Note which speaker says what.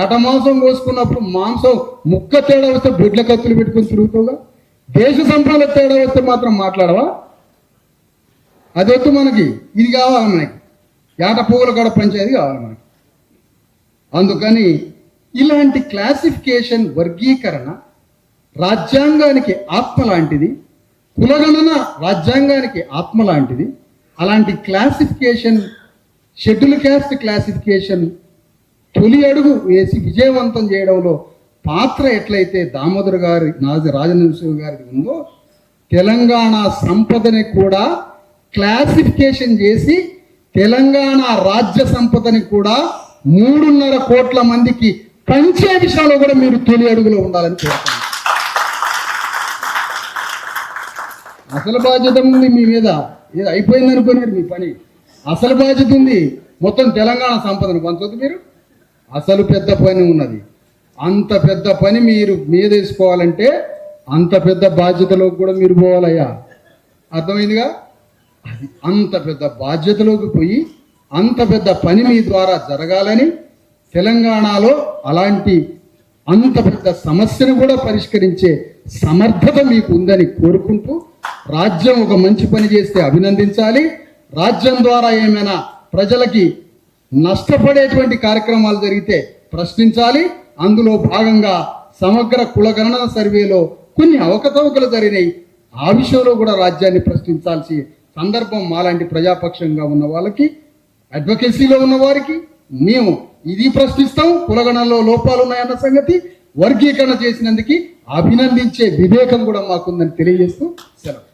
Speaker 1: ఏట మాంసం కోసుకున్నప్పుడు మాంసం ముక్క తేడా వస్తే బిడ్ల కత్తులు పెట్టుకుని తిరుగుతావుగా. దేశ సంపద తేడా వస్తే మాత్రం మాట్లాడవా? అదొద్దు మనకి, ఇది కావాలి మనకి, ఏట పువ్వుల కూడా పంచేది కావాలి మనకి. అందుకని ఇలాంటి క్లాసిఫికేషన్, వర్గీకరణ రాజ్యాంగానికి ఆత్మ లాంటిది, కులగణన రాజ్యాంగానికి ఆత్మ లాంటిది. అలాంటి క్లాసిఫికేషన్, షెడ్యూల్ క్యాస్ట్ క్లాసిఫికేషన్ తొలి అడుగు వేసి విజయవంతం చేయడంలో పాత్ర ఎట్లయితే దామోదర్ గారి రాజనరసింహ గారికి ఉందో, తెలంగాణ సంపదని కూడా క్లాసిఫికేషన్ చేసి తెలంగాణ రాజ్య సంపదని కూడా 3.5 కోట్ల మందికి పంచే విషయంలో కూడా మీరు తొలి అడుగులో ఉండాలని కోరుతున్నాను. అసలు బాధ్యత ఉంది మీ మీద, ఏదో అయిపోయింది అనుకున్నారు మీ పని. అసలు బాధ్యత ఉంది, మొత్తం తెలంగాణ సంపదను పంచొద్దు మీరు. అసలు పెద్ద పని ఉన్నది. అంత పెద్ద పని మీరు మీద వేసుకోవాలంటే అంత పెద్ద బాధ్యతలోకి కూడా మీరు పోవాలయ్యా. అర్థమైందిగా? అది అంత పెద్ద బాధ్యతలోకి పోయి అంత పెద్ద పని మీ ద్వారా జరగాలని, తెలంగాణలో అలాంటి అంత పెద్ద సమస్యను కూడా పరిష్కరించే సమర్థత మీకు ఉందని కోరుకుంటూ, రాజ్యం ఒక మంచి పని చేస్తే అభినందించాలి. రాజ్యం ద్వారా ఏమైనా ప్రజలకి నష్టపడేటువంటి కార్యక్రమాలు జరిగితే ప్రశ్నించాలి. అందులో భాగంగా సమగ్ర కులగణన సర్వేలో కొన్ని అవకతవకలు జరిగినాయి. ఆ విషయంలో కూడా రాజ్యాన్ని ప్రశ్నించాల్సి సందర్భం మాలాంటి ప్రజాపక్షంగా ఉన్న వాళ్ళకి, అడ్వకేసీలో ఉన్న వారికి మేము ఇది ప్రశ్నిస్తాం. కులగణనలో లోపాలు ఉన్నాయన్న సంగతి, వర్గీకరణ చేసినందుకు అభినందించే వివేకం కూడా మాకుందని తెలియజేస్తూ సెలవు.